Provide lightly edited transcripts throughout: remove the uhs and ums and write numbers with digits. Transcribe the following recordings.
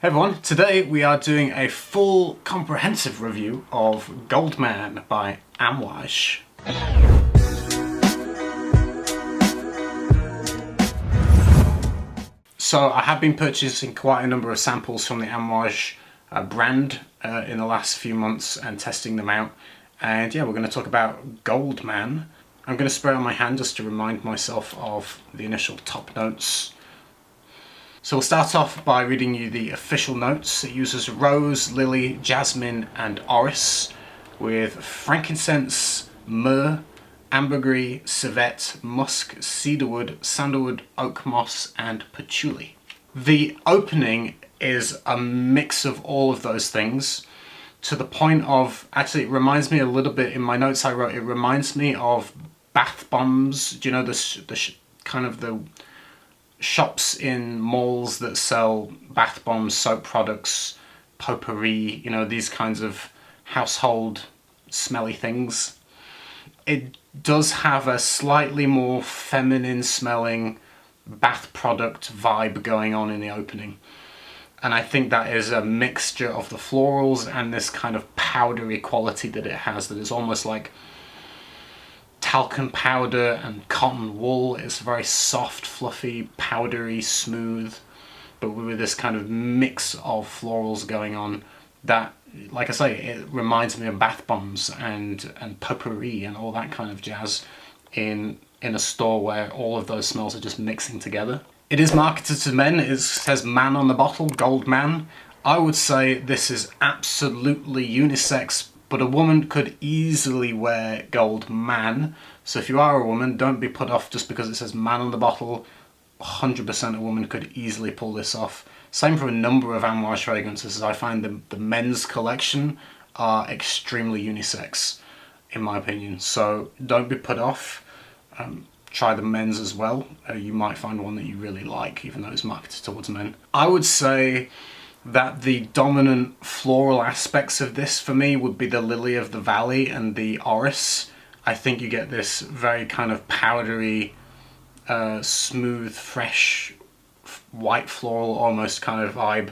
Hey everyone, today we are doing a full comprehensive review of Goldman by Amouage. So I have been purchasing quite a number of samples from the Amouage brand in the last few months and testing them out. And yeah, we're going to talk about Goldman. I'm going to spray on my hand just to remind myself of the initial top notes. So we'll start off by reading you the official notes. It uses rose, lily, jasmine and orris with frankincense, myrrh, ambergris, civet, musk, cedarwood, sandalwood, oak moss and patchouli. The opening is a mix of all of those things to the point of, actually it reminds me a little bit, in my notes I wrote, it reminds me of bath bombs. Do you know the kind of the shops in malls that sell bath bombs, soap products, potpourri, you know, these kinds of household smelly things. It does have a slightly more feminine smelling bath product vibe going on in the opening. And I think that is a mixture of the florals and this kind of powdery quality that it has, that is almost like talcum powder and cotton wool. It's very soft, fluffy, powdery, smooth, but with this kind of mix of florals going on that, like I say, it reminds me of bath bombs and potpourri and all that kind of jazz in a store where all of those smells are just mixing together. It is marketed to men. It says man on the bottle, Goldman. I would say this is absolutely unisex, but a woman could easily wear Goldman. So if you are a woman, don't be put off just because it says man on the bottle. 100% a woman could easily pull this off. Same for a number of Amouage fragrances. I find the men's collection are extremely unisex, in my opinion. So don't be put off. Try the men's as well. You might find one that you really like, even though it's marketed towards men. I would say that the dominant floral aspects of this for me would be the lily of the valley and the orris. I think you get this very kind of powdery, smooth, fresh, white floral almost kind of vibe.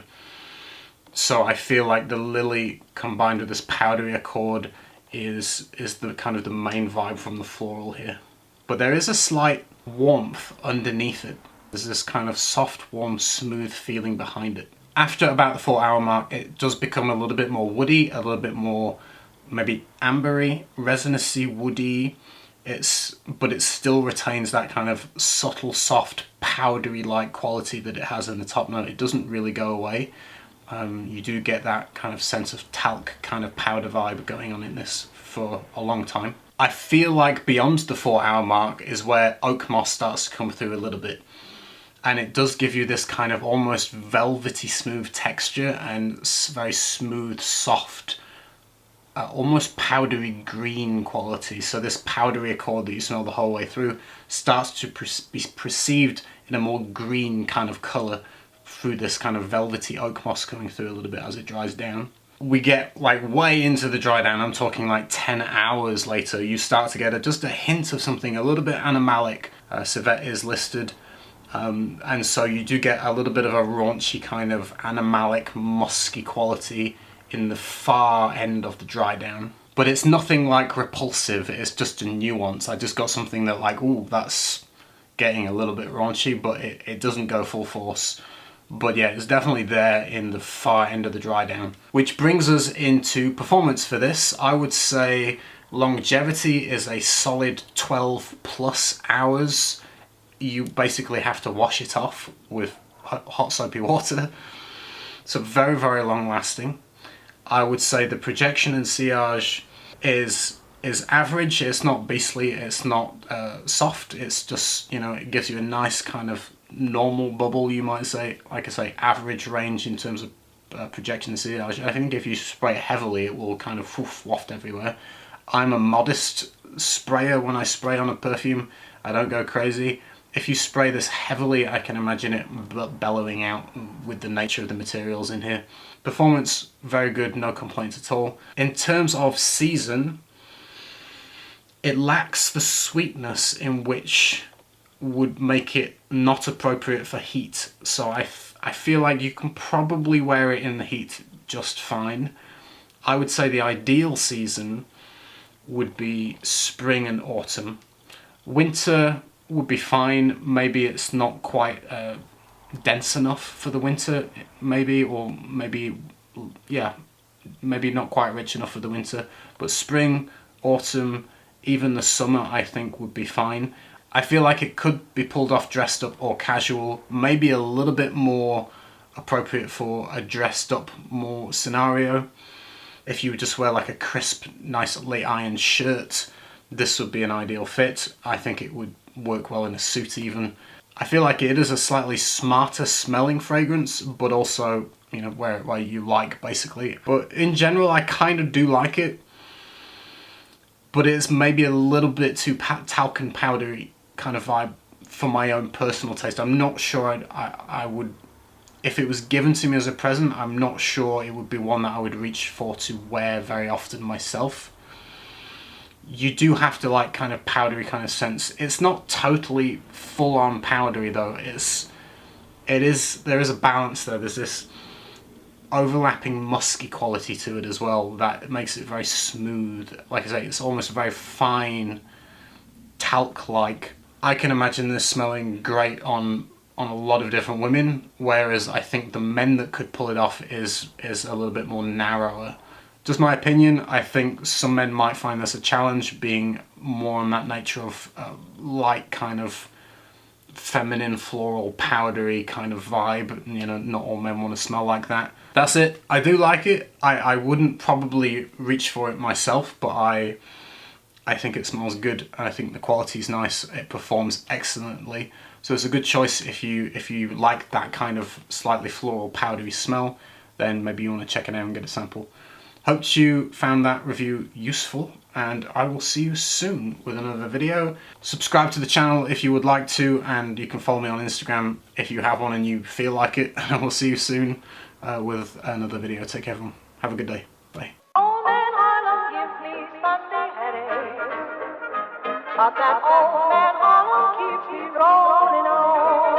So I feel like the lily combined with this powdery accord is the kind of the main vibe from the floral here. But there is a slight warmth underneath it. There's this kind of soft, warm, smooth feeling behind it. After about the 4 hour mark, it does become a little bit more woody, a little bit more maybe ambery, resinousy, woody. But it still retains that kind of subtle, soft, powdery-like quality that it has in the top note. It doesn't really go away. You do get that kind of sense of talc kind of powder vibe going on in this for a long time. I feel like beyond the 4 hour mark is where oak moss starts to come through a little bit. And it does give you this kind of almost velvety smooth texture and very smooth, soft, almost powdery green quality. So this powdery accord that you smell the whole way through starts to be perceived in a more green kind of colour through this kind of velvety oak moss coming through a little bit as it dries down. We get like way into the dry down, I'm talking like 10 hours later, you start to get just a hint of something a little bit animalic. Civet is listed. And so you do get a little bit of a raunchy kind of animalic, musky quality in the far end of the dry down. But it's nothing like repulsive, it's just a nuance. I just got something that like, ooh, that's getting a little bit raunchy, but it doesn't go full force. But yeah, it's definitely there in the far end of the dry down. Which brings us into performance for this. I would say longevity is a solid 12 plus hours. You basically have to wash it off with hot soapy water. So very, very long lasting. I would say the projection and sillage is average. It's not beastly, it's not soft. It's just, you know, it gives you a nice kind of normal bubble, you might say. Like I say, average range in terms of projection and sillage. I think if you spray it heavily, it will kind of waft everywhere. I'm a modest sprayer when I spray on a perfume. I don't go crazy. If you spray this heavily, I can imagine it bellowing out with the nature of the materials in here. Performance, very good, no complaints at all. In terms of season, it lacks the sweetness in which would make it not appropriate for heat. So I feel like you can probably wear it in the heat just fine. I would say the ideal season would be spring and autumn. Winter would be fine. Maybe it's not quite dense enough for the winter, maybe, or maybe, yeah, maybe not quite rich enough for the winter. But spring, autumn, even the summer, I think would be fine. I feel like it could be pulled off dressed up or casual, maybe a little bit more appropriate for a dressed up more scenario. If you just wear like a crisp, nice late iron shirt, this would be an ideal fit. I think it would work well in a suit even. I feel like it is a slightly smarter smelling fragrance, but also, you know, wear it where you like, basically. But in general, I kind of do like it. But it's maybe a little bit too talc and powdery kind of vibe for my own personal taste. I'm not sure I would, if it was given to me as a present, I'm not sure it would be one that I would reach for to wear very often myself. You do have to like kind of powdery kind of scents. It's not totally full on powdery though. There is a balance there. There's this overlapping musky quality to it as well that makes it very smooth. Like I say, it's almost very fine, talc-like. I can imagine this smelling great on a lot of different women, whereas I think the men that could pull it off is a little bit more narrower. Just my opinion, I think some men might find this a challenge, being more on that nature of light kind of feminine, floral, powdery kind of vibe. You know, not all men want to smell like that. That's it. I do like it. I wouldn't probably reach for it myself, but I think it smells good, and I think the quality is nice. It performs excellently. So it's a good choice if you like that kind of slightly floral, powdery smell, then maybe you want to check it out and get a sample. Hope you found that review useful, and I will see you soon with another video. Subscribe to the channel if you would like to, and you can follow me on Instagram if you have one and you feel like it. And I will see you soon with another video. Take care, everyone. Have a good day. Bye. Oh, man, Harlem gives me Sunday headache, but that old man Harlem keeps me rolling on.